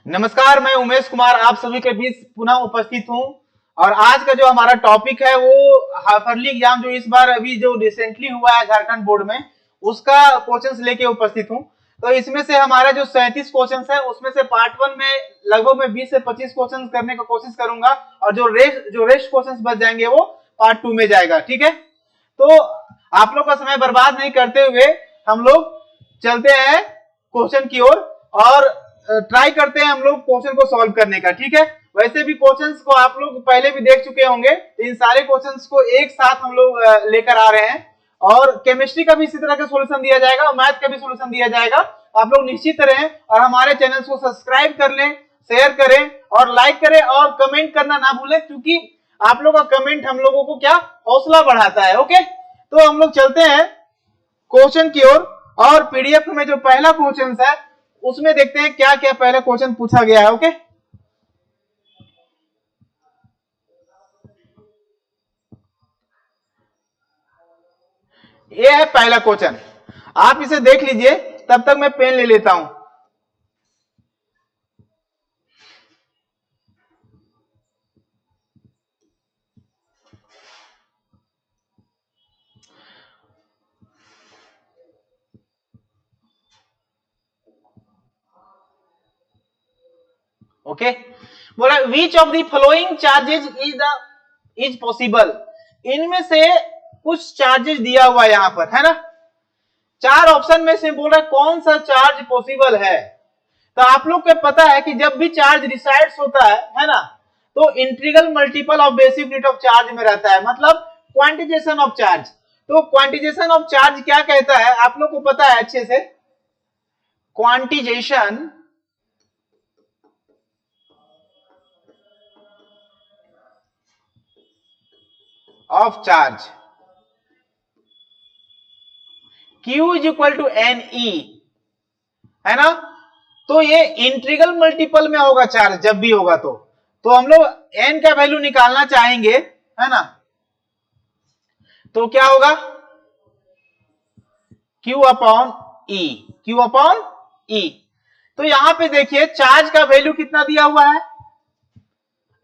नमस्कार, मैं उमेश कुमार आप सभी के बीच पुनः उपस्थित हूं। और आज का जो हमारा टॉपिक है वो हाफरली एग्जाम जो इस बार अभी जो रिसेंटली हुआ है झारखंड बोर्ड में, उसका क्वेश्चंस लेके उपस्थित हूं। तो इसमें से हमारा जो 37 क्वेश्चंस है उसमें से पार्ट 1 में लगभग मैं 20 से 25 क्वेश्चंस करने की कोशिश करूंगा, और जो रेस्ट क्वेश्चंस बच जाएंगे वो पार्ट 2 में जाएगा। ठीक है, तो आप लोग का समय बर्बाद नहीं करते हुए हम लोग चलते हैं क्वेश्चन की ओर और ट्राई करते हैं हम लोग क्वेश्चन को सॉल्व करने का। ठीक है, वैसे भी क्वेश्चंस को आप लोग पहले भी देख चुके होंगे, इन सारे क्वेश्चंस को एक साथ हम लोग लेकर आ रहे हैं। और केमिस्ट्री का भी इसी तरह का सॉल्यूशन दिया जाएगा और मैथ का भी सॉल्यूशन दिया जाएगा। आप लोग निश्चित रहें और हमारे चैनल को सब्सक्राइब कर लें, शेयर करें और लाइक करें और कमेंट करना ना भूलें, क्योंकि आप लोगों का कमेंट हम लोगों को क्या हौसला बढ़ाता है। ओके, तो हम लोग चलते हैं क्वेश्चन की ओर। और पीडीएफ में जो पहला क्वेश्चन है उसमें देखते हैं क्या क्या पहला क्वेश्चन पूछा गया है। ओके, ये है पहला क्वेश्चन, आप इसे देख लीजिए, तब तक मैं पेन ले लेता हूं। ओके, बोला विच of the following charges is possible. इनमें से कुछ चार्जेस दिया हुआ यहां पर है ना, चार ऑप्शन में से बोल रहा है कौन सा चार्ज पॉसिबल है। तो आप लोग को पता है कि जब भी चार्ज रिसाइड्स होता है ना, तो integral multiple of basic unit of charge में रहता है, मतलब क्वांटिजेशन ऑफ चार्ज। तो क्वांटिजेशन ऑफ चार्ज क्या कहता है आप लोग को पता है अच्छे से, quantization of charge Q is equal to N e, है ना। तो ये इंटीग्रल मल्टीपल में होगा चार्ज, जब भी होगा तो हम लोग n का वैल्यू निकालना चाहेंगे, है ना। तो क्या होगा, Q upon E, Q upon E। तो यहां पे देखिए चार्ज का वैल्यू कितना दिया हुआ है,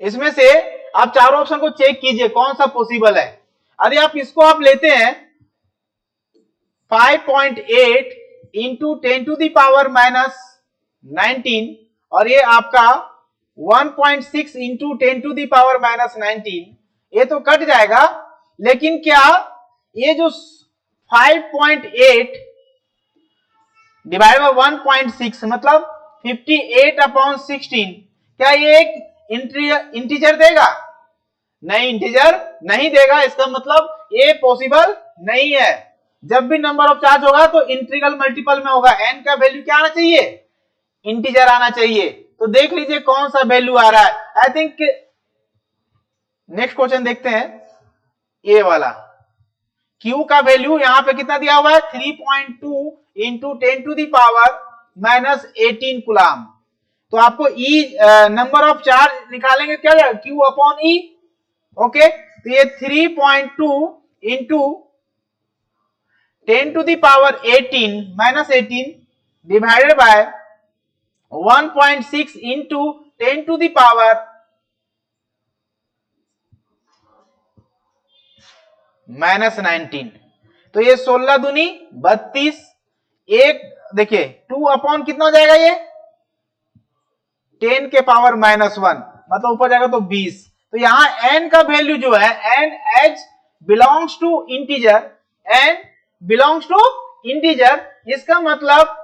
इसमें से आप चारों ऑप्शन को चेक कीजिए कौन सा पॉसिबल है। यदि आप इसको आप लेते हैं 5.8 into 10 to the power minus 19, और ये आपका 1.6 into 10 to the power minus 19, ये तो कट जाएगा। लेकिन क्या ये जो 5.8 डिवाइड बाय 1.6 मतलब 58 अपॉन 16, क्या ये एक इंटीजर देगा? नहीं, इंटीजर नहीं देगा। इसका मतलब ये पॉसिबल नहीं है। जब भी नंबर ऑफ चार्ज होगा तो इंटीग्रल मल्टीपल में होगा, एन का वैल्यू क्या आना चाहिए, इंटीजर आना चाहिए। तो देख लीजिए कौन सा वैल्यू आ रहा है। आई थिंक नेक्स्ट क्वेश्चन देखते हैं, ये वाला। Q का वैल्यू यहां पे कितना दिया हुआ है, 3.2 into 10 to the power minus 18 coulomb. तो आपको E नंबर ऑफ चार्ज निकालेंगे, क्या जाएगा, Q अपॉन E। ओके, तो ये 3.2 into 10 to the power 18 minus 18 divided by 1.6 into 10 to the power minus 19। तो ये 16 दूनी 32, एक देखिए 2 अपॉन कितना हो जाएगा, ये 10 के पावर माइनस 1, मतलब ऊपर जाएगा तो 20। तो यहां n का वैल्यू जो है, n as belongs to integer, n belongs to integer, इसका मतलब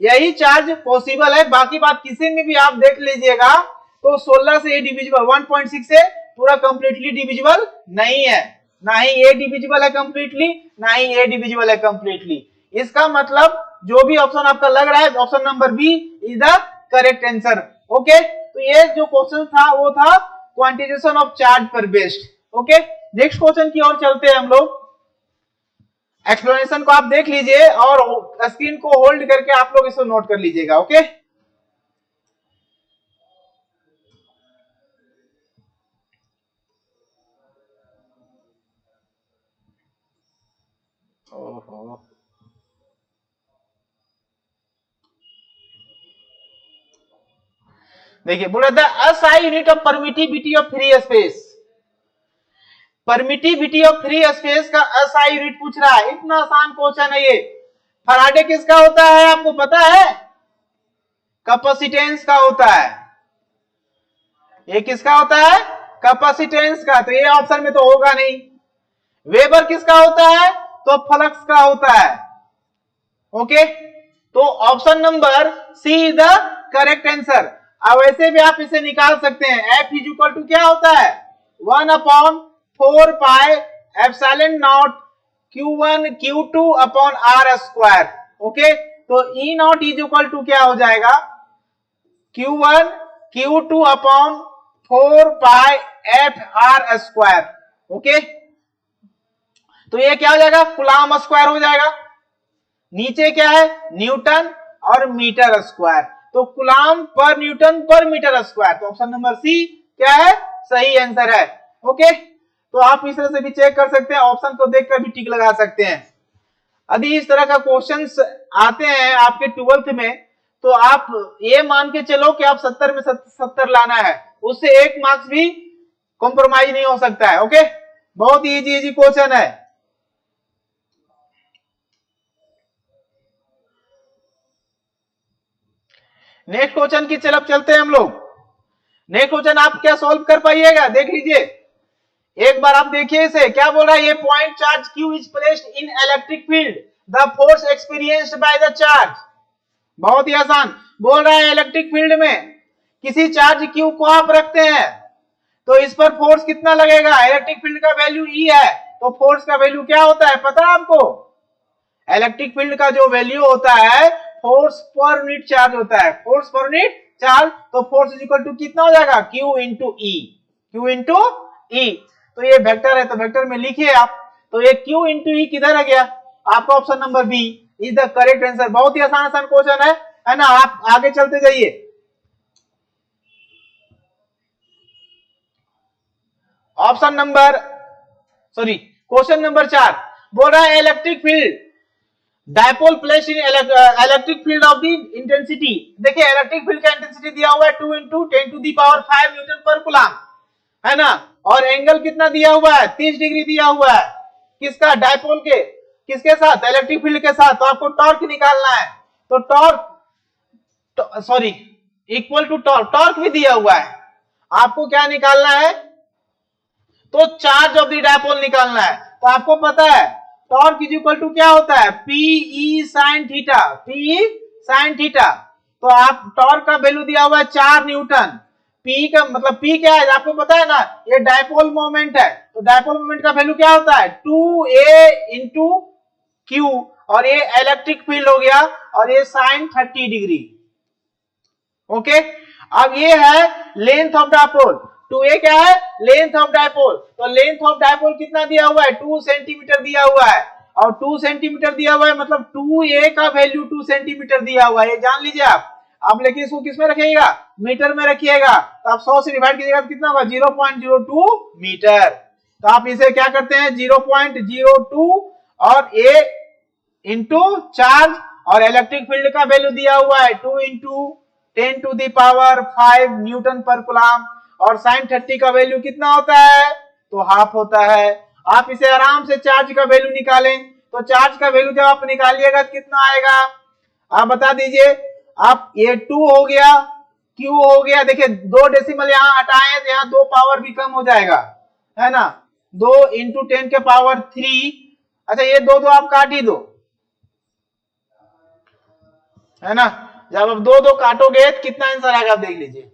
यही चार्ज पॉसिबल है। बाकी बात किसी में भी आप देख लीजिएगा तो 16 से ये डिविजिबल, 1.6 से पूरा कंप्लीटली डिविजिबल नहीं है, ना ही ये डिविजिबल है कंप्लीटली, ना ही ये डिविजिबल है कंप्लीटली। इसका मतलब जो भी ऑप्शन आपका लग रहा है, option number B is the correct answer. Okay, तो ये जो क्वेश्चन था वो था क्वांटिजेशन ऑफ चार्ज पर बेस्ड। ओके, नेक्स्ट क्वेश्चन की ओर चलते हैं हम लोग। एक्सप्लेनेशन को आप देख लीजिए और स्क्रीन को होल्ड करके आप लोग इसको नोट कर लीजिएगा। ओके, ओहो, देखिए बोल रहा था SI unit of permittivity of free space, permittivity of free space का एसआई यूनिट पूछ रहा है। इतना आसान क्वेश्चन है ये। फैराडे किसका होता है आपको पता है? कैपेसिटेंस का होता है। ये किसका होता है? कैपेसिटेंस का। तो ये ऑप्शन में तो होगा नहीं। वेबर किसका होता है? तो फ्लक्स का होता है। ओके, तो option number C is the correct answer. अब वैसे भी आप इसे निकाल सकते हैं। F इज इक्वल टू क्या होता है? 1/4 pi epsilon naught Q1 Q2 upon R square. Okay, तो E naught is equal to क्या हो जाएगा? Q1 Q2 upon 4 pi FR square. Okay, तो ये क्या हो जाएगा? कूलम्ब स्क्वायर हो जाएगा। नीचे क्या है? न्यूटन और मीटर स्क्वायर। तो कूलम्ब पर न्यूटन पर मीटर स्क्वायर। तो ऑप्शन नंबर सी क्या है? सही आंसर है। ओके, तो आप इस तरह से भी चेक कर सकते हैं, ऑप्शन को देखकर भी टिक लगा सकते हैं। यदि इस तरह का क्वेश्चंस आते हैं आपके 12th में, तो आप ये मान के चलो कि आप 70 में 70 लाना है, उससे 1 मार्क्स भी कॉम्प्रोमाइज नहीं हो सकता है। ओके, बहुत ही इजी क्वेश्चन है। नेक्स्ट क्वेश्चन की तरफ चलते हैं हम लोग। नेक्स्ट क्वेश्चन आप क्या सॉल्व कर पाइएगा? देख लीजिए एक बार, आप देखिए इसे क्या बोल रहा है। ये point charge Q is placed in electric field, the force experienced by the charge. बहुत ही आसान बोल रहा है। इलेक्ट्रिक फील्ड में किसी चार्ज Q को आप रखते हैं तो इस पर फोर्स कितना लगेगा? इलेक्ट्रिक फील्ड का वैल्यू E है, तो फोर्स का वैल्यू क्या होता है पता है आपको? इलेक्ट्रिक फील्ड का जो वैल्यू होता है फोर्स पर यूनिट चार्ज होता है। फोर्स पर यूनिट चार्ज, तो फोर्स इज इक्वल टू कितना हो जाएगा? Q into E। Q into E, तो ये वेक्टर है तो वेक्टर में लिखिए आप। तो ये Q इंटू E किधर आ गया? आपका option number B is the correct answer. बहुत ही आसान क्वेश्चन है ना। आप आगे चलते जाइए। ऑप्शन नंबर क्वेश्चन नंबर 4 बोल रहा है electric field dipole place in electric field of the intensity. देखिए इलेक्ट्रिक फील्ड का इंटेंसिटी दिया हुआ है 2 इंटू 10⁵ न्यूटन पर कूलम्ब, है ना। और एंगल कितना दिया हुआ है? 30 डिग्री दिया हुआ है। किसका? डायपोल के। किसके साथ? इलेक्ट्रिक फील्ड के साथ। तो आपको टॉर्क निकालना है। तो टॉर्क इक्वल टू टॉर्क भी दिया हुआ है। आपको क्या निकालना है? तो चार्ज ऑफ द डायपोल निकालना है। तो आपको पता है टॉर्क इज इक्वल टू क्या होता है? Pe sin theta. Pe sin theta. तो आप टॉर्क का वैल्यू दिया हुआ है 4 न्यूटन। P का मतलब P क्या है आपको पता है ना? ये डायपोल मोमेंट है। तो डायपोल मोमेंट का वैल्यू क्या होता है? 2a इंटू Q, और ये इलेक्ट्रिक फील्ड हो गया, और ये sin 30 डिग्री। ओके, अब ये है लेंथ ऑफ डायपोल। 2a क्या है? Length of dipole. तो लेंथ ऑफ डायपोल कितना दिया हुआ है? 2 सेंटीमीटर दिया हुआ है। और 2 सेंटीमीटर दिया हुआ है मतलब 2a का वैल्यू 2 सेंटीमीटर दिया हुआ है, ये जान लीजिए आप लेकिन इसको किस में रखिएगा? मीटर में रखिएगा। तो आप 100 से डिवाइड कीजिएगा तो कितना होगा? 0.02 मीटर। तो आप इसे क्या करते हैं? 0.02 और a इंटू चार्ज, और इलेक्ट्रिक फील्ड का वैल्यू दिया हुआ है 2 इंटू 10⁵ न्यूटन पर कूलम्ब, और sin 30 का वैल्यू कितना होता है? तो हाफ होता है। आप इसे आराम से चार्ज का वैल्यू निकालें। तो चार्ज का वैल्यू जब आप निकालिएगा तो कितना आएगा? आप बता दीजिए। आप ये 2 हो गया, Q हो गया। देखिए 2 डेसिमल यहाँ हटाए तो यहाँ 2 पावर भी कम हो जाएगा, है ना। 2 इंटू 10 के पावर 3। अच्छा ये 2 आप काट ही दो, है ना। जब आप 2 काटोगे तो कितना आंसर आएगा आप देख लीजिए।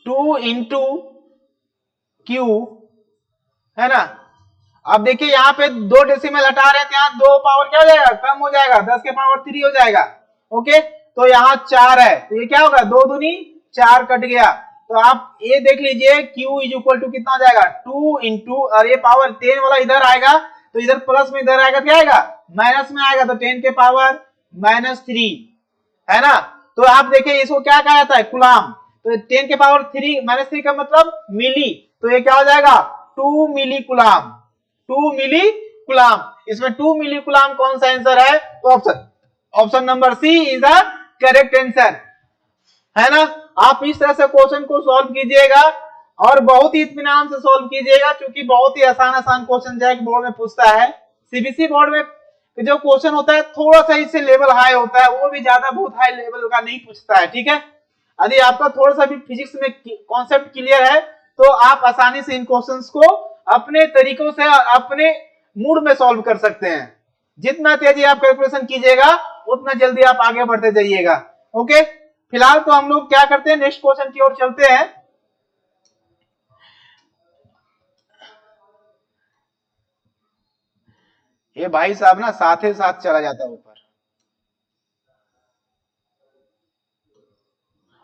2 इंटू Q, है ना। अब देखिए यहाँ पे 2 डेसिमल हटा रहे हैं तो यहाँ 2 पावर क्या हो जाएगा? कम हो जाएगा, 10 के पावर 3 हो जाएगा। ओके, तो यहाँ 4 है तो ये क्या होगा? 2 दूनी 4 कट गया। तो आप ये देख लीजिए Q इज इक्वल टू कितना हो जाएगा? 2 इंटू, और ये पावर 10 वाला इधर आएगा तो इधर प्लस में, इधर आएगा क्या आएगा? माइनस में आएगा। तो 10 के पावर -3, है ना। तो आप देखिए इसको क्या कहा जाता है? कूलम्ब। तो 10 के पावर -3 का मतलब मिली। तो ये क्या हो जाएगा? 2 मिली कूलम्ब। 2 मिली कूलम्ब। इसमें 2 मिली कूलम्ब कौन सा आंसर है? तो option number C is the correct answer, है ना। आप इस तरह से क्वेश्चन को सॉल्व कीजिएगा और बहुत ही इत्मीनान से सॉल्व कीजिएगा, क्योंकि बहुत ही आसान आसान क्वेश्चन जैक बोर्ड में पूछता है। सीबीएसई बोर्ड में जो क्वेश्चन होता है थोड़ा सा इससे लेवल हाई होता है, वो भी ज्यादा बहुत हाई लेवल का नहीं पूछता है, ठीक है। यदि आपका थोड़ा सा भी फिजिक्स में कॉन्सेप्ट क्लियर है तो आप आसानी से इन क्वेश्चंस को अपने तरीकों से अपने मूड में सॉल्व कर सकते हैं। जितना तेजी आप कैलकुलेशन कीजिएगा उतना जल्दी आप आगे बढ़ते जाइएगा। ओके, फिलहाल तो हम लोग क्या करते हैं, नेक्स्ट क्वेश्चन की ओर चलते हैं। ये भाई साहब ना साथ ही साथ चला जाता है ऊपर।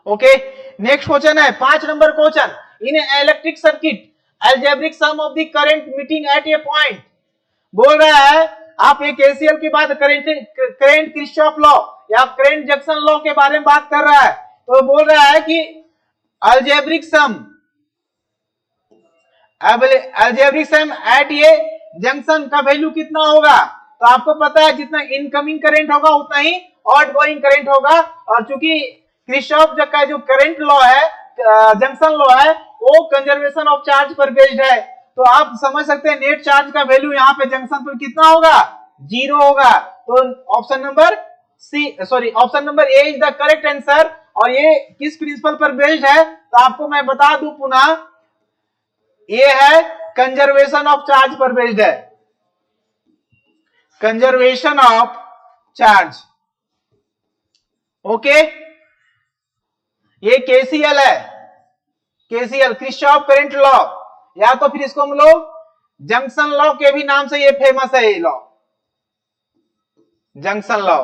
ओके, नेक्स्ट क्वेश्चन है 5 number question. In electric circuit algebraic sum of the current meeting at a point. बोल रहा है आप एक केसीएल की बात, करंट किरचॉफ लॉ या करंट जंक्शन लॉ के बारे में बात कर रहा है। तो बोल रहा है कि अलजेब्रिक सम एट ये जंक्शन का वैल्यू कितना होगा। तो आपको पता है जितना इनकमिंग करंट होगा उतना ही आउटगोइंग करंट होगा, और चूंकि किरचॉफ का जो करंट लॉ है, जंक्शन लॉ है, वो कंजर्वेशन ऑफ चार्ज पर बेस्ड है। तो आप समझ सकते हैं नेट चार्ज का वैल्यू यहाँ पे जंक्शन पर कितना होगा, 0 होगा। तो option number A is the correct answer. और ये किस प्रिंसिपल पर बेस्ड है, तो आपको मैं बता दूं पुनः, ये है कंजर्वेशन ऑफ चार्ज पर बेस्ड है, कंजर्वेशन ऑफ चार्ज। ओके, ये केसीएल है, केसीएल किरचॉफ करंट लॉ, या तो फिर इसको हम लोग जंक्शन लॉ के भी नाम से ये फेमस है, ये लॉ जंक्शन लॉ।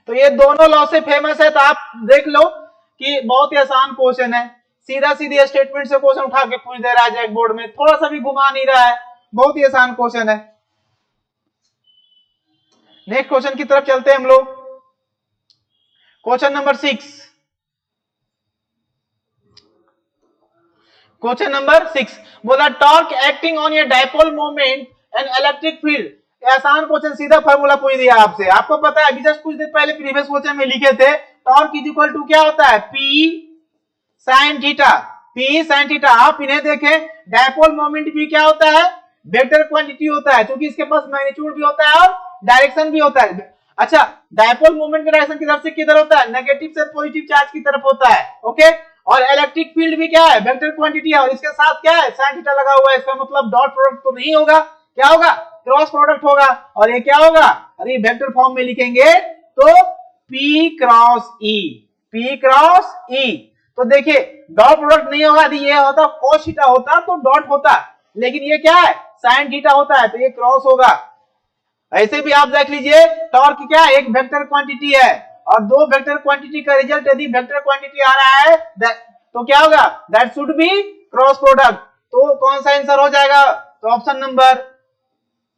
तो ये दोनों लॉ से फेमस है। तो आप देख लो कि बहुत ही आसान क्वेश्चन है, सीधा सीधी स्टेटमेंट से क्वेश्चन उठा के पूछ दे रहा है जैक बोर्ड में, थोड़ा सा भी घुमा नहीं रहा है, बहुत ही आसान क्वेश्चन है। नेक्स्ट क्वेश्चन की तरफ चलते हैं हम लोग। क्वेश्चन नंबर 6, क्वेश्चन नंबर 6 बोला torque acting on a dipole moment and electric field. आसान क्वेश्चन, सीधा फार्मूला पूछ दिया आपसे। आपको पता है अभी जस्ट कुछ देर पहले प्रीवियस क्वेश्चन में लिखे थे, टॉर्क इज इक्वल टू क्या होता है, P sine theta, P sine theta. आप इन्हें देखें, डाइपोल मोमेंट भी क्या होता है, वेक्टर क्वांटिटी होता है, क्योंकि इसके पास मैग्नीट्यूड भी होता है और डायरेक्शन भी होता है। अच्छा, डाइपोल मोमेंट का डायरेक्शन किधर से किधर होता है, नेगेटिव से पॉजिटिव चार्ज की तरफ होता है। ओके, और इलेक्ट्रिक फील्ड भी क्या है, वेक्टर क्वांटिटी है, और इसके साथ क्या है, साइन थीटा लगा हुआ है। इसका मतलब डॉट प्रोडक्ट तो नहीं होगा, क्या होगा, क्रॉस प्रोडक्ट होगा। और ये क्या होगा, अरे वेक्टर फॉर्म में लिखेंगे तो P cross E, P cross E। तो देखिए डॉट प्रोडक्ट नहीं होगा, यदि ये होता cos थीटा होता तो डॉट होता, लेकिन ये क्या है, साइन थीटा होता है, तो ये क्रॉस होगा। ऐसे भी आप देख लीजिए, टॉर्क क्या है, एक वेक्टर क्वांटिटी है, और दो वेक्टर क्वांटिटी का रिजल्ट यदि वेक्टर क्वांटिटी आ रहा है तो क्या होगा, that should be cross product. तो कौन सा आंसर हो जाएगा, तो option number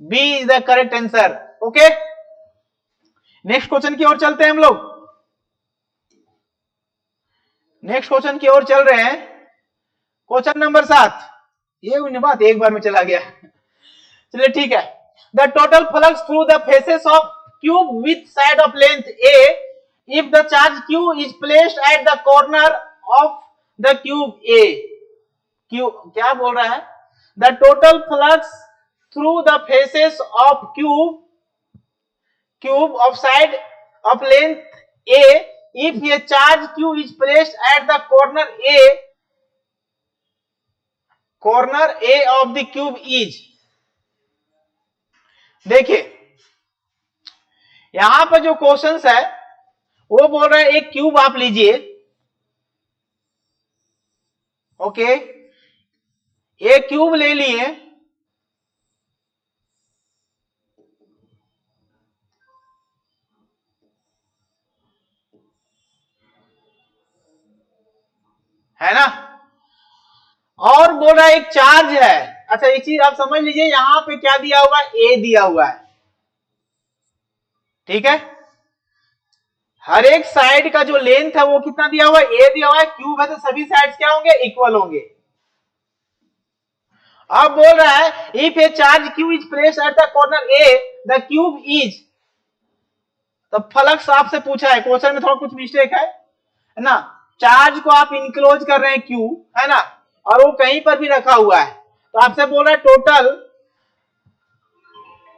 B is the correct answer. Okay, next question की ओर चलते हैं हम लोग। नेक्स्ट क्वेश्चन की ओर चल रहे हैं। क्वेश्चन नंबर 7, ये बात एक बार में चला गया, चलिए ठीक है। The total flux through the faces of cube with side of length A if the charge Q is placed at the corner of the cube A. Q क्या बोल रहा है, the total flux through the faces of cube of side of length A if a charge q is placed at the corner a of the cube is। देखिए यहां पर जो questions है वो बोल रहा है एक क्यूब आप लीजिए, ओके, एक क्यूब ले लिए, है ना, और बोल रहा है एक चार्ज है। अच्छा एक चीज आप समझ लीजिए, यहां पे क्या दिया हुआ है, ए दिया हुआ है, ठीक है। हर एक साइड का जो लेंथ है वो कितना दिया हुआ है, ए दिया हुआ है, क्यूब है तो सभी साइड्स क्या होंगे, इक्वल होंगे। अब बोल रहा है if A charge Q is placed at the corner A the cube is, तो फ्लक्स आपसे पूछा है, क्वेश्चन में थोड़ा कुछ मिस्टेक है ना। चार्ज को आप इनक्लोज कर रहे हैं क्यू, है ना, और वो कहीं पर भी रखा हुआ है, तो आपसे बोल रहा है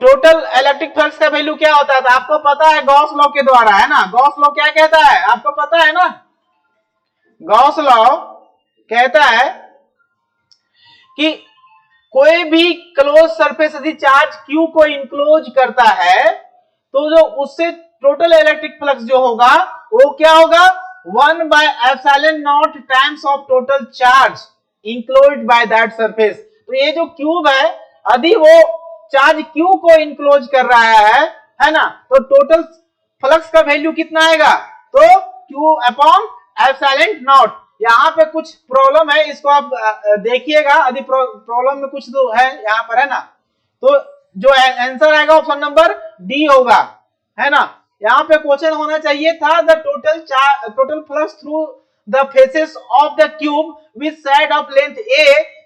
टोटल इलेक्ट्रिक फ्लक्स का वैल्यू क्या होता है। तो आपको पता है गॉस लॉ के द्वारा, है ना, गॉस लॉ क्या कहता है आपको पता है ना। गॉस लॉ कहता है कि कोई भी क्लोज सरफेस यदि चार्ज क्यू को इनक्लोज करता है तो जो उससे टोटल इलेक्ट्रिक फ्लक्स जो होगा वो क्या होगा, 1/ε0 times of total charge enclosed by that surface. तो ये जो क्यूब है यदि वो चार्ज क्यू को इनक्लोज कर रहा है ना, तो टोटल फ्लक्स का वैल्यू कितना आएगा, तो क्यू अपॉन एप्सिलॉन नॉट। यहाँ पे कुछ प्रॉब्लम है, इसको आप देखिएगा, यदि प्रॉब्लम में कुछ तो है यहाँ पर, है ना, तो जो आंसर आएगा ऑप्शन नंबर डी होगा, है ना। यहाँ पे क्वेश्चन होना चाहिए था the total flux through the faces of the cube with side of length a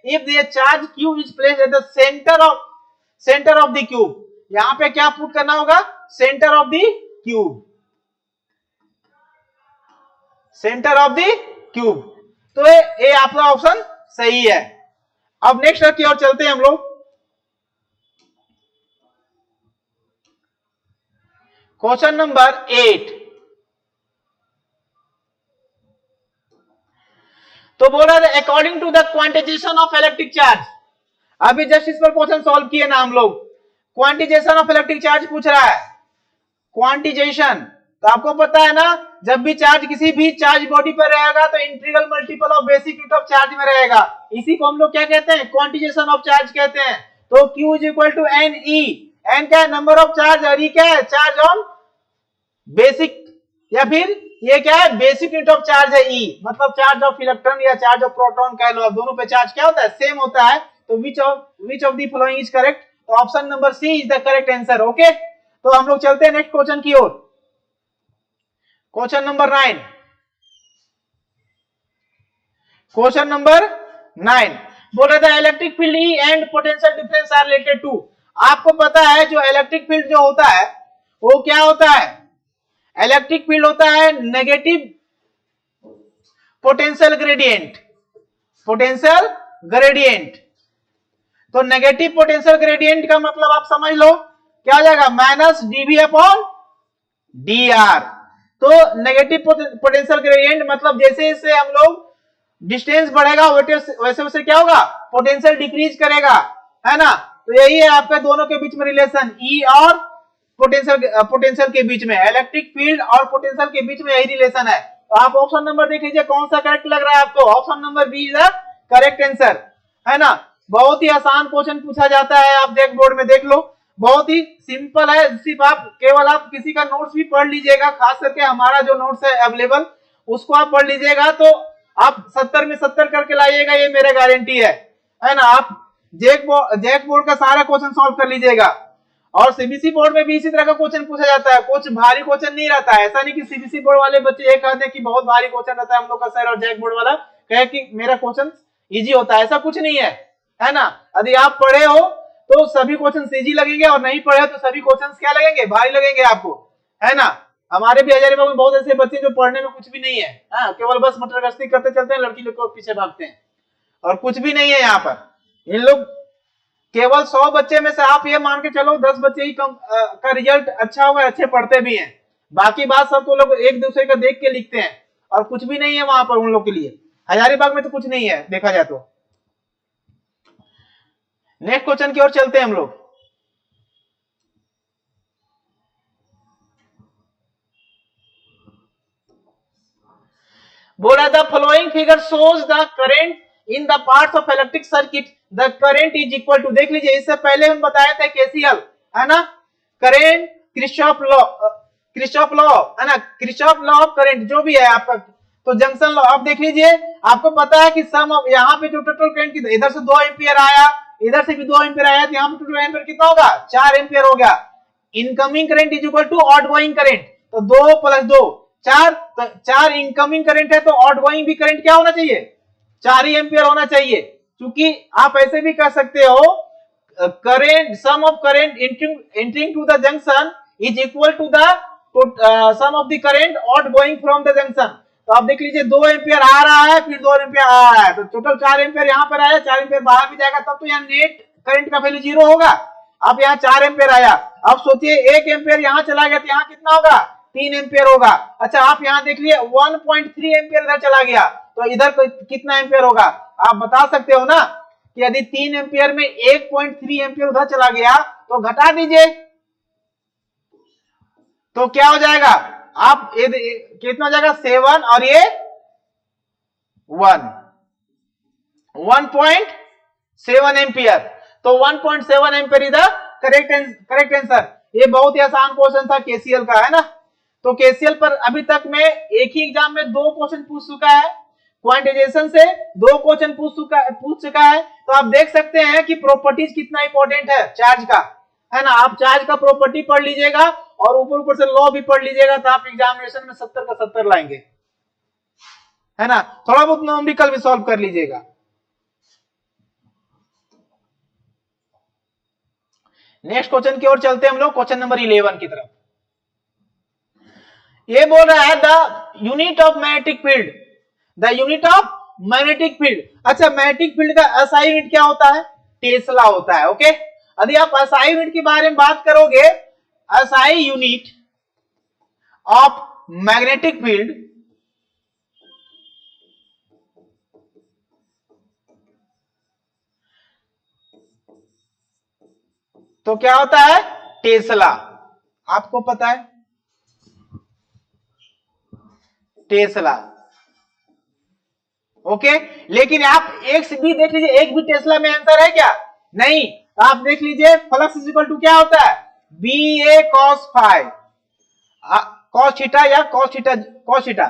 if the charge q is placed at the center of the cube। यहाँ पे क्या पुट करना होगा, centre of the cube, centre of the cube. तो ये आपका option सही है। अब नेक्स्ट की ओर चलते हैं हम लोग। Question number 8। तो बोला according to the quantization of electric charge, अभी जस्ट इस पर क्वेश्चन सॉल्व किए ना हम लोग। क्वांटाइजेशन ऑफ इलेक्ट्रिक चार्ज पूछ रहा है, क्वांटाइजेशन। तो आपको पता है ना, जब भी चार्ज किसी भी चार्ज बॉडी पर रहेगा तो integral multiple of basic unit of charge में रहेगा। इसी को हम लोग क्या कहते हैं, क्वांटाइजेशन ऑफ चार्ज कहते हैं। तो Q is equal to N E, N क्या है नंबर ऑफ चार्ज, और ई क्या है चार्ज ऑन बेसिक, या फिर ये क्या है बेसिक यूनिट ऑफ चार्ज है ई, मतलब चार्ज ऑफ इलेक्ट्रॉन या चार्ज ऑफ प्रोटॉन कह लो, दोनों पे चार्ज क्या होता है, सेम होता है। तो which of the following is correct, तो option number C is the correct answer. Okay, तो हम लोग चलते हैं नेक्स्ट क्वेश्चन की ओर। Question number 9। क्वेश्चन नंबर 9 बोल रहा था electric field E and potential difference are related to. आपको पता है जो इलेक्ट्रिक फील्ड जो होता है वो क्या होता है, इलेक्ट्रिक फील्ड होता है negative potential gradient, potential gradient. तो नेगेटिव पोटेंशियल ग्रेडियंट का मतलब आप समझ लो क्या हो जाएगा, minus DV upon D R. तो नेगेटिव पोटेंशियल ग्रेडियंट मतलब जैसे जैसे हम लोग डिस्टेंस बढ़ेगा वैसे वैसे क्या होगा, पोटेंशियल डिक्रीज करेगा, है ना। तो यही है आपके दोनों के बीच में रिलेशन, ई और पोटेंशियल के बीच में, इलेक्ट्रिक फील्ड और पोटेंशियल के बीच में यही रिलेशन है। तो आप ऑप्शन नंबर देख लीजिए कौन सा करेक्ट लग रहा है आपको, option number B is the correct answer, है ना। बहुत ही आसान क्वेश्चन पूछा जाता है, आप देख बोर्ड में देख लो, बहुत ही सिंपल है। सिर्फ आप केवल आप किसी का नोट्स भी पढ़ लीजिएगा, खास करके हमारा जो नोट्स है अवेलेबल उसको आप पढ़ लीजिएगा तो आप 70 में 70 करके लाइएगा, ये मेरा गारंटी है ना। आप जेक बोर्ड का सारा क्वेश्चन सॉल्व कर लीजिएगा। और सीबीएसई बोर्ड में भी इसी तरह का क्वेश्चन पूछा जाता है, कुछ भारी क्वेश्चन नहीं रहता है। ऐसा नहीं कि सीबीएसई बोर्ड वाले बच्चे ये कहते हैं कि बहुत भारी क्वेश्चन रहता है हम लोग का सर, और जैक बोर्ड वाला कहे कि मेरा क्वेश्चन इजी होता है, ऐसा कुछ नहीं है ना। यदि आप पढ़े हो तो सभी क्वेश्चन इजी लगेंगे, और नहीं पढ़े तो सभी क्वेश्चन क्या लगेंगे, भारी लगेंगे आपको, है ना। हमारे भी हजारीबाग में बहुत ऐसे बच्चे जो पढ़ने में कुछ भी नहीं है, केवल बस मटर गश्ती करते चलते हैं, लड़की लोग को पीछे भागते हैं, और कुछ भी नहीं है यहाँ पर। इन लोग केवल 100 बच्चे में से आप ये मान के चलो 10 बच्चे ही का रिजल्ट अच्छा होगा, अच्छे पढ़ते भी हैं। बाकी बात सब तो लोग एक दूसरे का देख के लिखते हैं, और कुछ भी नहीं है वहां पर उन लोग के लिए। हजारीबाग में तो कुछ नहीं है देखा जाए तो। नेक्स्ट क्वेश्चन की ओर चलते हैं हम लोग। बोला the following figure shows the current in the parts of electric circuit, the current is equal to, देख लीजिए इससे पहले हम बताए थे केसीएल, है ना, करंट किरचॉफ लॉ, है ना, किरचॉफ लॉ ऑफ करंट जो भी है आपका, तो जंक्शन लॉ। आप देख लीजिए, आपको पता है कि सम ऑफ यहाँ पे जो टोटल करंट की इधर से 2 एम्पियर आया, इधर से भी 2 एम्पियर आया, तो यहाँ पे टोटल एम्पियर कितना होगा, 4 एम्पियर हो गया। Incoming current is equal to outgoing current, तो 2 + 2 4, तो 4 इनकमिंग करंट है, तो आउटगोइंग भी करंट क्या होना चाहिए, 4 ही एम्पियर होना चाहिए। क्योंकि आप ऐसे भी कर सकते हो, current sum of current entering to the junction is equal to the sum of the current outgoing from the junction. तो आप देख लीजिए 2 एम्पियर आ रहा है, फिर 2 एम्पियर आ रहा है, तो टोटल 4 एम्पियर यहाँ पर आया, 4 एम्पियर बाहर भी जाएगा, तब तो यहाँ नेट करंट का वैल्यू 0 होगा। अब यहाँ 4 एम्पियर आया, अब सोचिए 1 एम्पियर यहाँ चला गया तो यहाँ कितना होगा, 3 एम्पियर होगा। अच्छा आप यहाँ देख लिए 1.3 एम्पियर इधर चला गया, तो इधर कितना एम्पियर होगा, आप बता सकते हो ना कि यदि 3 एम्पियर में 1.3 एम्पियर उधर चला गया तो घटा दीजिए, तो क्या हो जाएगा, आप कितना हो जाएगा 7 और ये 1.7 एम्पियर, तो 1.7 एम्पियर इधर करेक्ट आंसर। ये बहुत ही आसान क्वेश्चन था केसीएल का, है ना। तो केसीएल पर अभी तक में एक ही एग्जाम में 2 क्वेश्चन पूछ चुका है, क्वांटाइजेशन से 2 क्वेश्चन पूछ चुका है। तो आप देख सकते हैं कि प्रॉपर्टीज कितना इंपॉर्टेंट है चार्ज का, है ना। आप चार्ज का प्रॉपर्टी पढ़ लीजिएगा और ऊपर से लॉ भी पढ़ लीजिएगा, तो आप एग्जामिनेशन में 70 का 70 लाएंगे, है ना। थोड़ा बहुत न्यूमेरिकल भी सॉल्व कर लीजिएगा। नेक्स्ट क्वेश्चन की ओर चलते हैं हम लोग, क्वेश्चन नंबर 11 की तरफ। ये बोल रहा है the unit of magnetic field, the unit of magnetic field. अच्छा मैग्नेटिक फील्ड का एसआई यूनिट क्या होता है, टेस्ला होता है। ओके, यदि आप एसआई यूनिट के बारे में बात करोगे, SI unit of magnetic field तो क्या होता है, टेस्ला। आपको पता है टेस्ला, ओके। लेकिन आप एक से भी देख लीजिए, एक भी टेस्ला में आंसर है क्या, नहीं। आप देख लीजिए फ्लक्स इज इक्वल टू क्या होता है, बी ए कॉस फाई, कॉस थीटा या कॉस थीटा।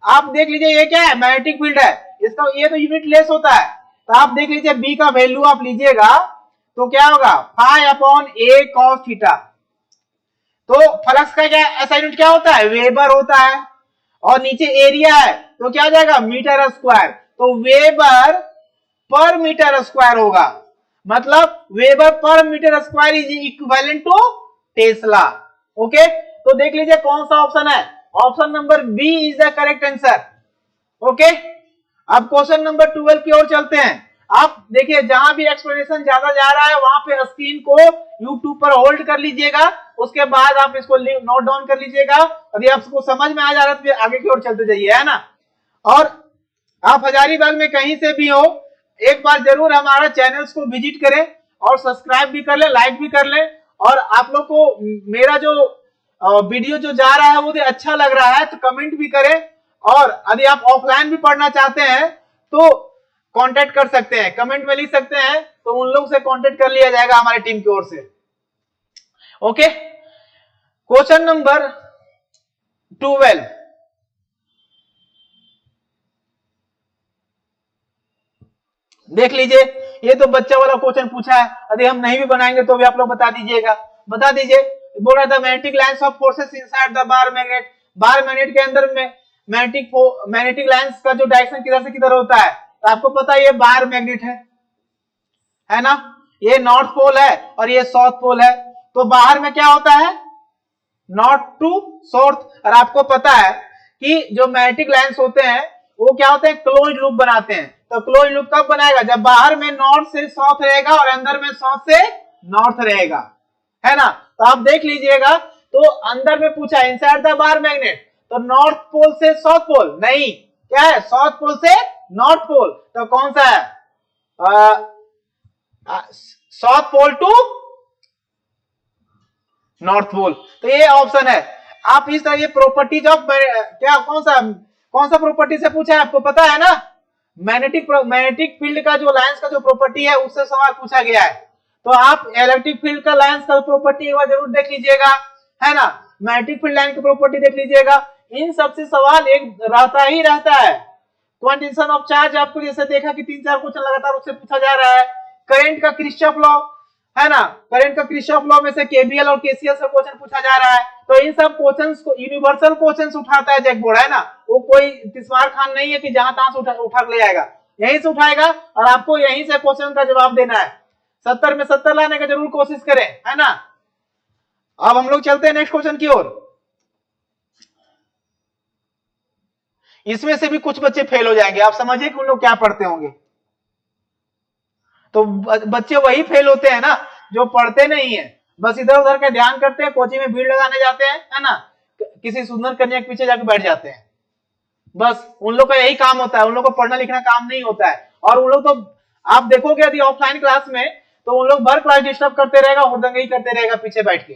आप देख लीजिए ये क्या है, मैग्नेटिक फील्ड है, इसका ये तो यूनिट लेस होता है। तो आप देख लीजिए बी का वैल्यू आप लीजिएगा तो क्या होगा, फाई अपॉन ए कॉस थीटा। तो फ्लक्स का क्या ऐसा यूनिट क्या होता है, वेबर होता है, और नीचे एरिया है तो क्या आ जाएगा, मीटर स्क्वायर। तो वेबर पर मीटर स्क्वायर होगा, मतलब weber per metre square is equivalent to tesla. Okay, तो देख लीजिए कौन सा ऑप्शन है, option number B is the correct answer. Okay, अब क्वेश्चन नंबर 12 की ओर चलते हैं। आप देखिए जहां भी एक्सप्लेनेशन ज्यादा जा रहा है वहां पे स्क्रीन को YouTube पर होल्ड कर लीजिएगा, उसके बाद आप इसको नोट डाउन कर लीजिएगा। यदि आपको समझ में आ जा रहा है तो आगे की ओर चलते जाइए, है ना। और आप हजारीबाग में कहीं से भी हो, एक बार जरूर हमारा चैनल्स को विजिट करें और सब्सक्राइब भी कर ले, लाइक भी कर ले। और आप लोग को मेरा जो वीडियो जो जा रहा है वो अच्छा लग रहा है तो कमेंट भी करें, और यदि आप ऑफलाइन भी पढ़ना चाहते हैं तो कांटेक्ट कर सकते हैं, कमेंट में लिख सकते हैं, तो उन लोग से कांटेक्ट कर लिया जाएगा हमारी टीम की ओर से। ओके, क्वेश्चन नंबर 12, देख लीजिए। ये तो बच्चा वाला क्वेश्चन पूछा है, यदि हम नहीं भी बनाएंगे तो भी आप लोग बता दीजिएगा, बता दीजिए। बोल रहा था magnetic lines of forces inside the bar magnet, bar magnet के अंदर में मैग्नेटिक लाइंस का जो डायरेक्शन किधर से किधर होता है, तो आपको पता है ये बार मैग्नेट है ना, ये नॉर्थ पोल है और ये साउथ पोल है। तो बाहर में क्या होता है, नॉर्थ टू साउथ। और आपको पता है कि जो मैग्नेटिक लाइंस होते हैं वो क्या होते हैं, क्लोज लूप बनाते हैं। तो क्लोज लूप कब बनाएगा, जब बाहर में नॉर्थ से साउथ रहेगा और अंदर में साउथ से नॉर्थ रहेगा, है ना। तो आप देख लीजिएगा, तो अंदर में पूछा इनसाइड द बार मैग्नेट, तो नॉर्थ पोल से साउथ पोल नहीं, क्या है, साउथ पोल से नॉर्थ पोल। तो कौन सा है, south pole to north pole. तो ये ऑप्शन है। आप इस तरह ये प्रॉपर्टीज ऑफ क्या कौन सा प्रॉपर्टी से पूछा है, आपको पता है ना, मैग्नेटिक फील्ड का जो लाइंस का जो प्रॉपर्टी है उससे सवाल पूछा गया है। तो आप इलेक्ट्रिक फील्ड का लाइंस का प्रॉपर्टी एक बार जरूर देख लीजिएगा, है ना, मैग्नेटिक फील्ड लाइन की प्रॉपर्टी देख लीजिएगा। इन सबसे सवाल एक रहता ही रहता है। क्वांटिटेशन ऑफ चार्ज आपको जैसे देखा कि 3-4 क्वेश्चन लगातार उससे पूछा जा रहा है। करंट का किरचॉफ लॉ, है ना, करंट का किरचॉफ लॉ में से केवीएल और केसीएल से क्वेश्चन पूछा जा रहा है। तो इन सब क्वेश्चंस को यूनिवर्सल क्वेश्चंस उठाता है जैक बोर्ड, है ना, वो कोई तिस्मार खान नहीं है कि जहां तहां से उठा ले जाएगा, यहीं से उठाएगा और आपको यहीं से क्वेश्चन का जवाब देना है। 70 में 70 लाने का जरूर कोशिश करें, है ना। अब हम लोग चलते हैं नेक्स्ट क्वेश्चन की ओर। इसमें से भी कुछ बच्चे फेल हो जाएंगे। आप समझिए कि उन लोग क्या पढ़ते होंगे। तो बच्चे वही फेल होते हैं ना जो पढ़ते नहीं है, बस इधर उधर का ध्यान करते हैं, कोचिंग में भीड़ लगाने जाते हैं, है ना, किसी सुंदर कन्या के पीछे जाके बैठ जाते हैं। बस उन लोग का यही काम होता है, उन लोग को पढ़ना लिखना काम नहीं होता है। और उन लोग तो आप देखोगे यदि ऑफलाइन क्लास में, तो उन लोग भर क्लास डिस्टर्ब करते रहेगा, हुड़दंगी करते रहेगा पीछे बैठ के,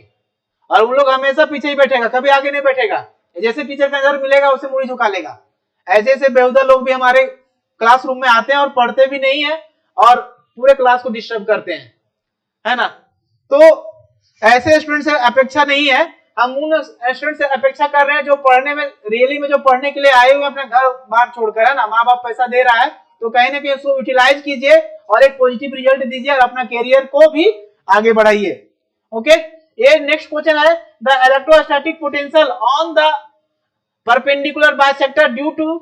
और उन लोग हमेशा पीछे ही बैठेगा, कभी आगे नहीं बैठेगा। जैसे टीचर का नजर मिलेगा उसे मुड़ी झुका लेगा। ऐसे ऐसे बेहुदा लोग भी हमारे क्लासरूम में आते हैं और पढ़ते भी नहीं है और पूरे क्लास को डिस्टर्ब करते हैं, है ना। तो ऐसे स्टूडेंट से अपेक्षा नहीं है, हम उन स्टूडेंट से अपेक्षा कर रहे हैं जो पढ़ने में रियली में जो पढ़ने के लिए आए हुए अपने घर बार छोड़कर, है ना, माँ बाप पैसा दे रहा है तो कहीं ना कहीं उसको यूटिलाइज कीजिए और एक पॉजिटिव रिजल्ट दीजिए और अपना कैरियर को भी आगे बढ़ाइए। ओके, ये नेक्स्ट क्वेश्चन है, the electrostatic potential on the perpendicular bisector due to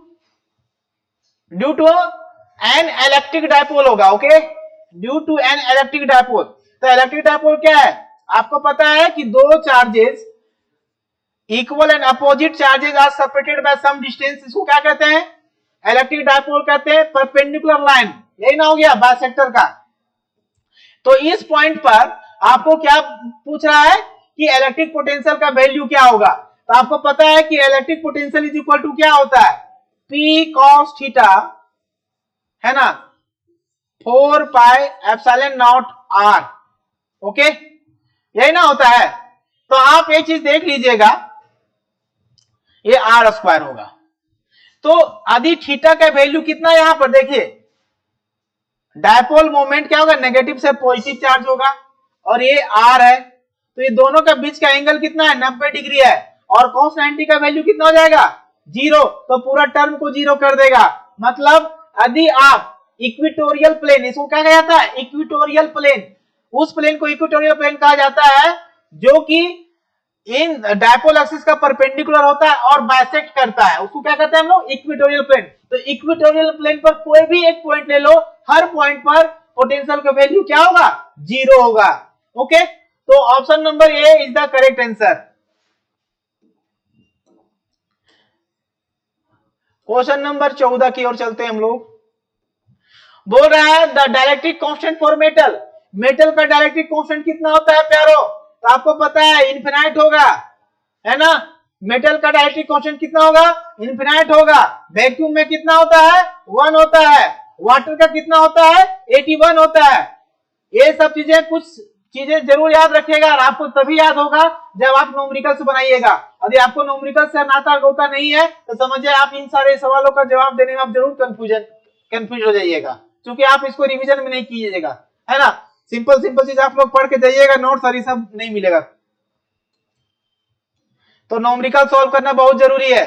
an electric dipole होगा। Okay, due to an electric dipole. तो इलेक्ट्रिक डायपोल क्या है, आपको पता है कि दो charges equal and opposite charges are separated by some distance, इसको क्या कहते हैं, इलेक्ट्रिक डायपोल कहते हैं। परपेंडिकुलर लाइन, यही ना हो गया बाइसेक्टर का। तो इस पॉइंट पर आपको क्या पूछ रहा है कि इलेक्ट्रिक पोटेंशियल का वैल्यू क्या होगा। तो आपको पता है कि electric potential is equal to क्या होता है, P cos थीटा, है ना, 4 pi epsilon naught R। Okay, यही ना होता है। तो आप एक चीज देख लीजिएगा, ये R स्क्वायर होगा। तो यदि थीटा का वैल्यू कितना, यहां पर देखिए डायपोल मोमेंट क्या होगा, नेगेटिव से पॉजिटिव चार्ज होगा, और ये R है, तो ये दोनों के बीच का एंगल कितना है, 90 डिग्री है, और cos 90 का वैल्यू कितना हो जाएगा, 0। तो पूरा टर्म को 0 कर देगा। मतलब यदि आप इक्वेटोरियल प्लेन, इसको क्या कहा जाता है, इक्वेटोरियल प्लेन, उस प्लेन को इक्वेटोरियल प्लेन कहा जाता है जो कि इन डायपोल एक्सिस का परपेंडिकुलर होता है और बाइसेक्ट करता है, उसको क्या कहते हैं हम लोग, इक्वेटोरियल प्लेन। तो इक्वेटोरियल प्लेन पर कोई भी एक पॉइंट ले लो, हर पॉइंट पर पोटेंशियल का वैल्यू क्या होगा, 0 होगा। ओके, तो option number A is the correct answer. Question number 14 की ओर चलते हैं हम लोग। बोल रहा है the dielectric constant for metal, metal का डायलेक्ट्रिक कांस्टेंट कितना होता है प्यारो, तो आपको पता है इनफिनाइट होगा, है ना। मेटल का डायलेक्ट्रिक कांस्टेंट कितना होगा, इनफिनाइट होगा। वैक्यूम में कितना होता है, 1 होता है। वाटर का कितना होता है, 81 होता है। ये सब चीजें, कुछ चीजें जरूर याद रखिएगा, और आपको तभी याद होगा जब आप न्यूमेरिकल से बनाइएगा। यदि आपको न्यूमेरिकल से नाता गोता नहीं है तो समझिए आप इन सारे सवालों का जवाब देने में आप जरूर कंफ्यूज हो जाइएगा, क्योंकि आप इसको रिवीजन में नहीं कीजिएगा, है ना। सिंपल सिंपल चीज आप लोग पढ़ के जाइएगा, नोट्स और ये सब नहीं मिलेगा। तो न्यूमेरिकल सॉल्व करना बहुत जरूरी है।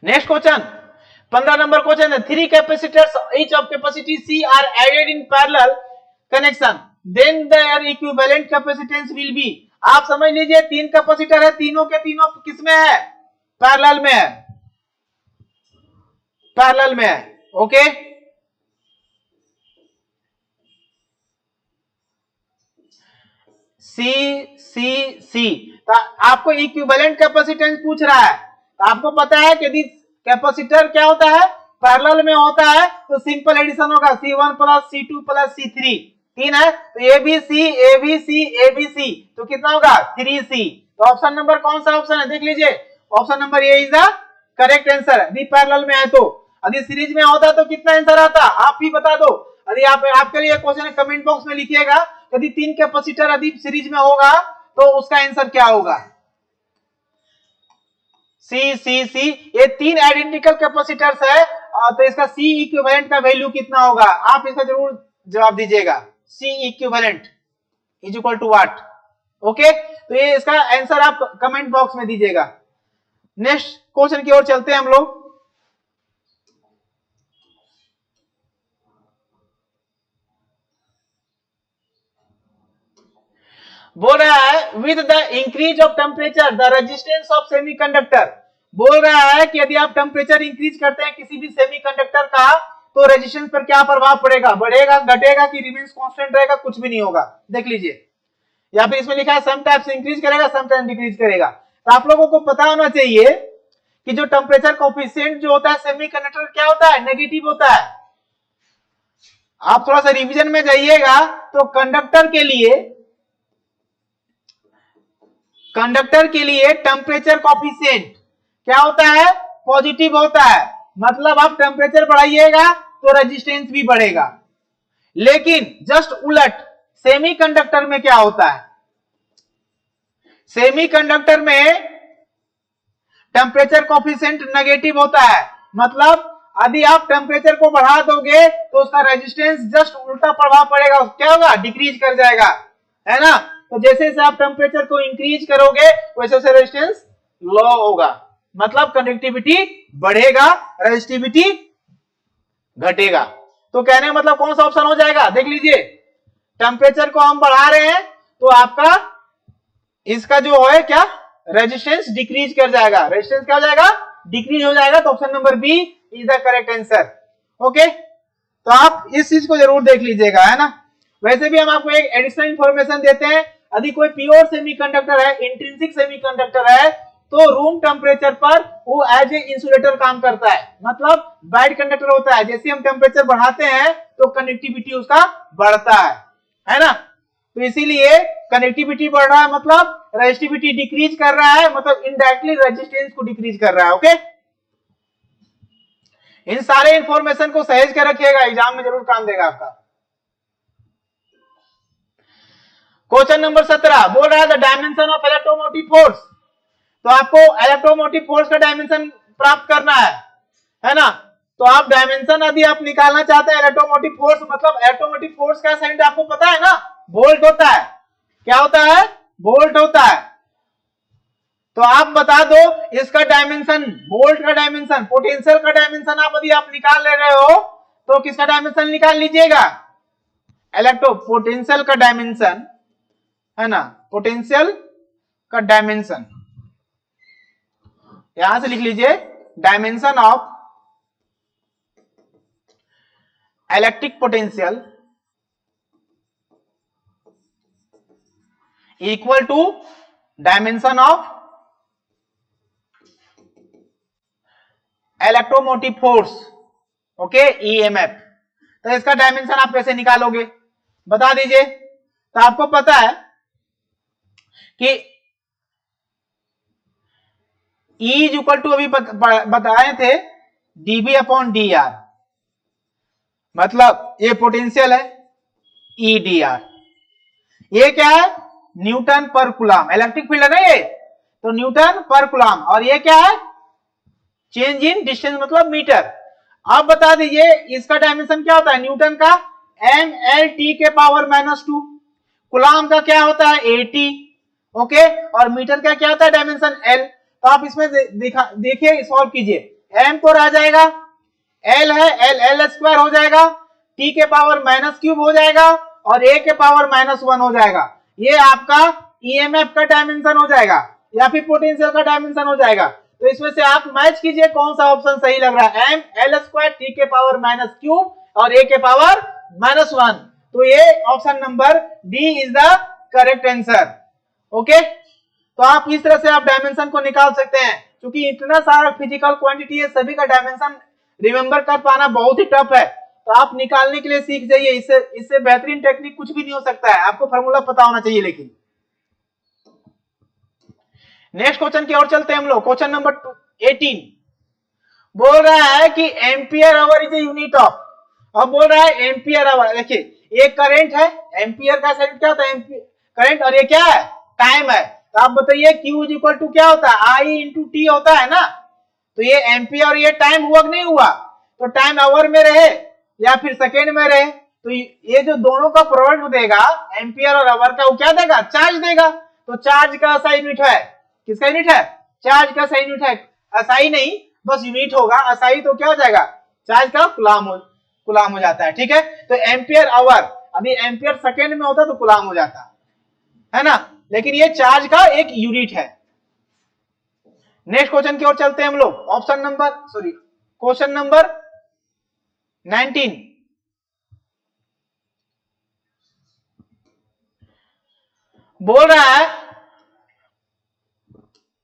नेक्स्ट क्वेश्चन, 15 नंबर क्वेश्चन है, 3 capacitors each of capacity C are added in parallel connection, then their equivalent capacitance will be। आप समझ लीजिए 3 कैपेसिटर है, तीनों के तीनों किसमें है, पैरेलल में है, पैरेलल में है। ओके, सी तो आपको इक्विवेलेंट कैपेसिटेंस पूछ रहा है। तो आपको पता है कि यदि कैपेसिटर क्या होता है, पैरेलल में होता है, तो सिंपल एडिशन होगा, C1 plus C2 plus C3, 3 है, तो ABC तो कितना होगा, 3C। तो ऑप्शन नंबर कौन सा ऑप्शन है, देख लीजिए, option number A is the correct answer. यदि पैरेलल में है तो, यदि सीरीज में होता तो कितना आंसर आता, आप ही बता दो। यदि आपके लिए क्वेश्चन है, कमेंट बॉक्स में लिखिएगा, यदि 3 कैपेसिटर यदि सीरीज में होगा तो उसका आंसर क्या होगा, सी। ये 3 आइडेंटिकल कैपेसिटर्स है, तो इसका सी इक्विवेलेंट का वैल्यू कितना होगा, आप इसका जरूर जवाब दीजिएगा। C equivalent is equal to what. Okay, तो ये इसका आंसर आप कमेंट बॉक्स में दीजिएगा। नेक्स्ट क्वेश्चन की ओर चलते हैं हम लोग। बोल रहा है with the increase of temperature the resistance of semiconductor. बोल रहा है कि यदि आप टेम्परेचर इंक्रीज करते हैं किसी भी सेमीकंडक्टर का, तो रेजिस्टेंस पर क्या प्रभाव पड़ेगा, बढ़ेगा, घटेगा, कि रिमेन्स कांस्टेंट रहेगा, कुछ भी नहीं होगा। देख लीजिए, या फिर इसमें लिखा है सम टाइम्स इंक्रीज करेगा, सम टाइम्स डिक्रीज करेगा। तो आप लोगों को पता होना चाहिए कि जो टेम्परेचर कोफिशिएंट जो होता है सेमीकंडक्टर क्या होता है, नेगेटिव होता है। आप थोड़ा सा रिवीजन में जाइएगा तो कंडक्टर के लिए टेम्परेचर कोफिशिएंट क्या होता है, पॉजिटिव होता है। मतलब आप टेम्परेचर बढ़ाइएगा तो रेजिस्टेंस भी बढ़ेगा। लेकिन जस्ट उलट सेमीकंडक्टर में क्या होता है, सेमीकंडक्टर में टेम्परेचर कोफिशिएंट नेगेटिव होता है। मतलब यदि आप टेम्परेचर को बढ़ा दोगे तो उसका रेजिस्टेंस जस्ट उल्टा प्रभाव पड़ेगा, क्या होगा, डिक्रीज कर जाएगा, है ना। तो जैसे जैसे आप टेम्परेचर को इंक्रीज करोगे वैसे वैसे रेजिस्टेंस लो होगा, मतलब कंडक्टिविटी बढ़ेगा, रेजिस्टिविटी घटेगा। तो कहने का मतलब कौन सा ऑप्शन हो जाएगा, देख लीजिए, टेम्परेचर को हम बढ़ा रहे हैं तो आपका इसका जो है क्या, रेजिस्टेंस डिक्रीज कर जाएगा, रेजिस्टेंस क्या हो जाएगा, डिक्रीज हो जाएगा। तो option number B is the correct answer. Okay, तो आप इस चीज को जरूर देख लीजिएगा, है ना। वैसे भी हम आपको एक एडिशनल इंफॉर्मेशन देते हैं, यदि कोई प्योर सेमीकंडक्टर है, इंट्रिंसिक सेमीकंडक्टर है, तो रूम टेम्परेचर पर वो एज ए इंसुलेटर काम करता है, मतलब बैड कंडक्टर होता है। जैसे हम टेम्परेचर बढ़ाते हैं तो कनेक्टिविटी उसका बढ़ता है ना। तो इसीलिए कनेक्टिविटी बढ़ रहा है मतलब रेजिस्टिविटी डिक्रीज कर रहा है, मतलब इनडायरेक्टली रेजिस्टेंस को डिक्रीज कर रहा है। ओके, इन सारे इंफॉर्मेशन को सहेज कर रखिएगा, एग्जाम में जरूर काम देगा आपका। क्वेश्चन नंबर 17 बोल रहा है the dimension of electromotive force. तो आपको इलेक्ट्रोमोटिव फोर्स का डायमेंशन प्राप्त करना है ना। तो आप डायमेंशन यदि आप निकालना चाहते हैं इलेक्ट्रोमोटिव फोर्स, मतलब इलेक्ट्रोमोटिव फोर्स का साइन आपको पता है ना, वोल्ट होता है। क्या होता है, वोल्ट होता है। तो आप बता दो इसका डायमेंशन, वोल्ट का डायमेंशन, पोटेंशियल का डायमेंशन आप यदि आप निकाल ले रहे हो तो किसका डायमेंशन निकाल लीजिएगा, पोटेंशियल का डायमेंशन, है ना, पोटेंशियल का डायमेंशन यहां से लिख लीजिए, dimension of electric potential equal to dimension of electromotive force, okay, EMF. तो इसका डायमेंशन आप कैसे निकालोगे, बता दीजिए। तो आपको पता है कि E इज इक्वल टू, अभी बताए थे, dB अपॉन dr, मतलब ये पोटेंशियल है, E dr, ये क्या है, न्यूटन पर कूलम, इलेक्ट्रिक फील्ड है ना ये, तो न्यूटन पर कूलम। और ये क्या है, चेंज इन डिस्टेंस मतलब मीटर। आप बता दीजिए इसका डायमेंशन क्या होता है, न्यूटन का mLt के पावर -2, कूलम का क्या होता है 80, ओके, और मीटर का क्या होता है डायमेंशन L। तो आप इसमें देखिए, सॉल्व कीजिए, m तो रह जाएगा, L है, L स्क्वायर हो जाएगा, t के पावर -3 हो जाएगा और a के पावर -1 हो जाएगा। ये आपका ईएमएफ का डायमेंशन हो जाएगा या फिर पोटेंशियल का डायमेंशन हो जाएगा। तो इसमें से आप मैच कीजिए कौन सा ऑप्शन सही लग रहा है, m L स्क्वायर t के पावर -3 और a के पावर -1। तो ये option number D is the correct answer. Okay, तो आप इस तरह से आप डायमेंशन को निकाल सकते हैं। क्योंकि इतना सारा फिजिकल क्वांटिटी है, सभी का डायमेंशन रिमेंबर कर पाना बहुत ही टफ है। तो आप निकालने के लिए सीख जाइए, इससे बेहतरीन टेक्निक कुछ भी नहीं हो सकता है, आपको फॉर्मूला पता होना चाहिए। लेकिन नेक्स्ट क्वेश्चन की ओर चलते हैं हम लोग। क्वेश्चन नंबर 18 बोल रहा है कि ampere hour is a unit of, अब बोल रहा है एम्पियर आवर। देखिए ये करंट है, एम्पियर का साइन क्या होता है, करंट, और ये क्या है, टाइम है। तो आप बताइए Q इज इक्वल टू क्या होता है, I इंटू टी होता है ना। तो ये एम्पियर और ये टाइम हुआ कि नहीं हुआ, तो टाइम आवर में रहे या फिर सेकेंड में रहे, तो ये जो दोनों का प्रोडक्ट देगा एम्पियर और आवर का, वो क्या देगा, चार्ज देगा। तो चार्ज का SI यूनिट है, किसका यूनिट है, चार्ज का SI यूनिट है, SI नहीं बस यूनिट होगा, SI तो क्या हो जाएगा, चार्ज का कुलाम हो जाता है, ठीक है। तो एम्पियर आवर, अभी एम्पियर सेकेंड में होता तो कुलाम हो जाता है ना, लेकिन ये चार्ज का एक यूनिट है। नेक्स्ट क्वेश्चन की ओर चलते हैं हम लोग। क्वेश्चन नंबर 19 बोल रहा है,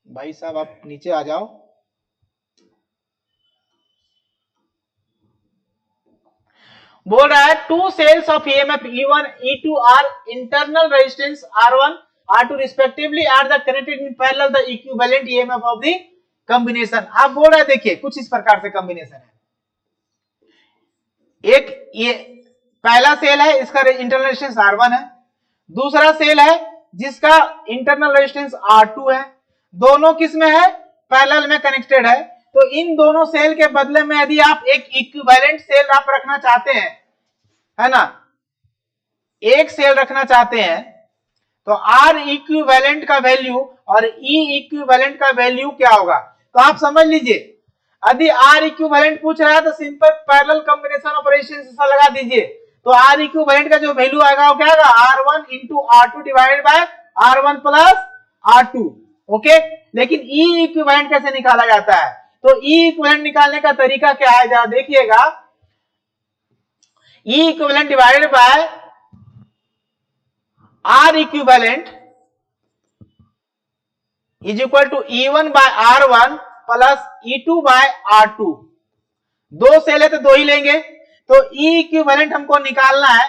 भाई साहब आप नीचे आ जाओ, बोल रहा है two cells of EMF E1 E2 are internal resistance R1 R2 respectively are the connected in parallel the equivalent EMF of the combination. आप बोल रहे हैं देखिए कुछ इस प्रकार से कॉम्बिनेशन है, एक ये पहला सेल है इसका इंटरनल रेजिस्टेंस R1 है, दूसरा सेल है जिसका इंटरनल रेजिस्टेंस R2 है, दोनों किस में है पैरेलल में कनेक्टेड है। तो इन दोनों सेल के बदले में यदि आप एक इक्विवेलेंट सेल आप रखना चाहते हैं, है ना, एक सेल रखना चाहते हैं, तो R इक्विवेलेंट का वैल्यू और E इक्विवेलेंट का वैल्यू क्या होगा। तो आप समझ लीजिए यदि R इक्विवेलेंट पूछ रहा है तो simple parallel combination of resistance ऐसा लगा दीजिए, तो R इक्विवेलेंट का जो वैल्यू आएगा वो क्या आएगा R1 into R2 divided by R1 plus R2। Okay, लेकिन E इक्विवेलेंट कैसे निकाला जाता है, तो E इक्विवेलेंट निकालने का तरीका क्या है जरा देखिएगा, E equivalent divided by R equivalent is equal to E1 by R1 plus E2 by R2। दो सेल है तो दो ही लेंगे, तो E इक्विवेलेंट हमको निकालना है,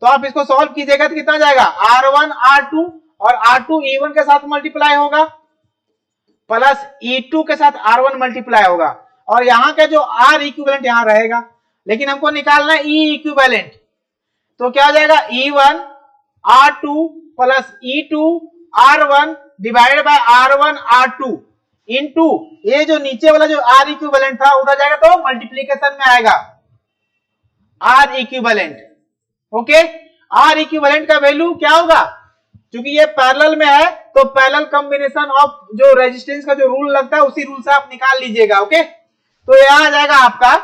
तो आप इसको सॉल्व कीजिएगा तो कितना जाएगा R1 R2 और R2 E1 के साथ मल्टीप्लाई होगा प्लस E2 के साथ R1 मल्टीप्लाई होगा, और यहां का जो R इक्विवेलेंट यहां रहेगा, लेकिन हमको निकालना है E इक्विवेलेंट, तो क्या हो जाएगा E1 R2 plus E2 R1 divided by R1 R2 into ये जो नीचे वाला जो R इक्विवेलेंट था उधर जाएगा तो मल्टीप्लीकेशन में आएगा R equivalent. Okay, R equivalent का वैल्यू क्या होगा, क्योंकि ये पैरेलल में है तो पैरेलल कॉम्बिनेशन ऑफ जो रेजिस्टेंस का जो रूल लगता है उसी रूल से आप निकाल लीजिएगा। ओके, तो ये आ जाएगा आपका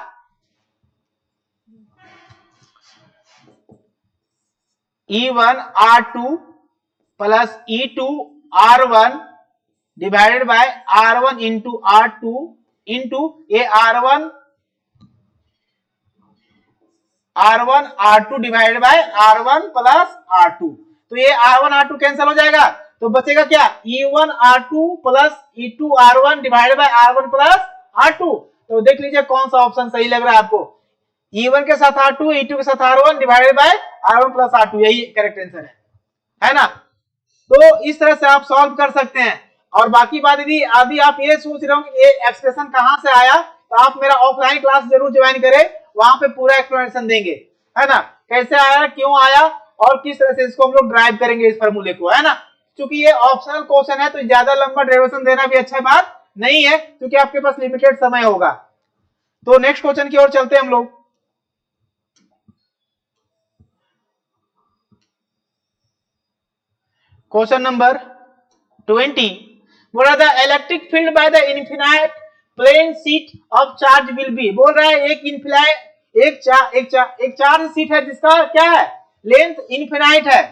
E1 R2 plus E2 R1 divided by R1 into R2 into ये R1 R2 divided by R1 plus R2, तो ये R1 R2 कैंसिल हो जाएगा, तो बचेगा क्या E1 R2 plus E2 R1 divided by R1 plus R2। तो देख लीजिए कौन सा ऑप्शन सही लग रहा है आपको, E1 के साथ R2 E2 के साथ R1 divided by R1 plus R2, यही करेक्ट आंसर है ना। तो इस तरह से आप सॉल्व कर सकते हैं, और बाकी बात यदि आप ये सोच रहे हो कि ये एक्सप्रेशन कहां से आया, तो आप मेरा ऑफलाइन क्लास जरूर ज्वाइन करें, वहां पे पूरा एक्सप्लेनेशन देंगे, है ना, कैसे आया क्यों आया और किस तरह से इसको हम लोग ड्राइव करेंगे इस फॉर्मूले को, है ना। क्योंकि ये ऑप्शनल क्वेश्चन है तो ज्यादा लंबा डेरिवेशन देना भी अच्छा बात नहीं है, क्योंकि आपके पास लिमिटेड समय होगा। तो नेक्स्ट क्वेश्चन की ओर चलते हैं हम लोग। क्वेश्चन नंबर 20, बोल रहा था electric field by the infinite plane sheet of charge will be. बोल रहा है एक चार्ज शीट है जिसका क्या है लेंथ इनफिनाइट है,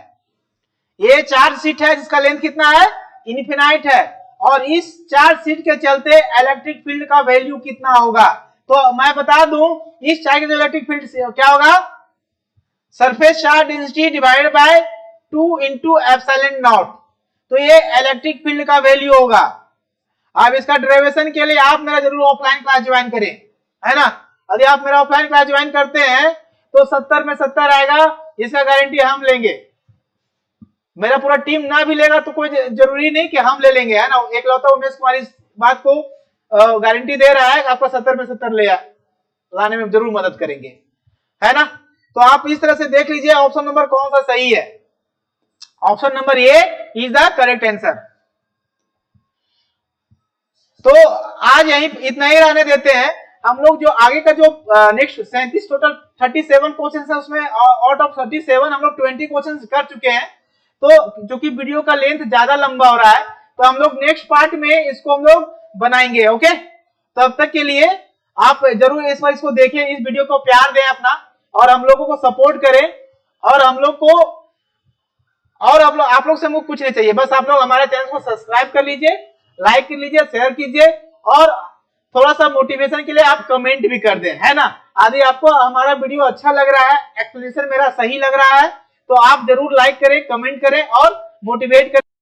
ये चार्ज शीट है जिसका लेंथ कितना है इनफिनाइट है, और इस चार्ज शीट के चलते इलेक्ट्रिक फील्ड का वैल्यू कितना होगा। तो मैं बता दूं इस चार्ज के इलेक्ट्रिक फील्ड क्या होगा, surface charge density divided by 2 into epsilon not, तो ये इलेक्ट्रिक फील्ड का वैल्यू होगा। अब इसका डेरिवेशन के लिए आप मेरा जरूर ऑफलाइन क्लास ज्वाइन करें, है ना। यदि आप मेरा ऑफलाइन क्लास ज्वाइन करते हैं तो 70 में 70 आएगा, इसका गारंटी हम लेंगे। मेरा पूरा टीम ना भी लेगा तो कोई जरूरी नहीं कि हम ले लेंगे, है ना। एक लौता उमेश कुमार इस बात को गारंटी दे रहा है कि आपका 70 में 70 लाने में जरूर मदद करेंगे, है ना। तो आप इस तरह से देख लीजिए ऑप्शन नंबर कौन सा सही है। Option number A is the correct answer. तो आज यही इतना ही रहने देते हैं। हम लोग जो आगे का जो नेक्स्ट 37 टोटल 37 क्वेश्चन है उसमें आउट ऑफ 37 हम लोग 20 क्वेश्चन कर चुके हैं। तो जो कि वीडियो का लेंथ ज्यादा लंबा हो रहा है तो हम लोग नेक्स्ट पार्ट में इसको हम लोग बनाएंगे। ओके, तब तक के लिए आप जरूर इस बार इसको देखें, इस वीडियो को प्यार दें अपना, और हम लोगों को सपोर्ट करें। और हम लोग को और आप लोग से मुझे कुछ नहीं चाहिए, बस आप लोग हमारे चैनल को सब्सक्राइब कर लीजिए, लाइक कर लीजिए, शेयर कीजिए, और थोड़ा सा मोटिवेशन के लिए आप कमेंट भी कर दें, है ना। यदि आपको हमारा वीडियो अच्छा लग रहा है, एक्सप्लेनेशन मेरा सही लग रहा है, तो आप जरूर लाइक करें, कमेंट करें और मोटिवेट करें।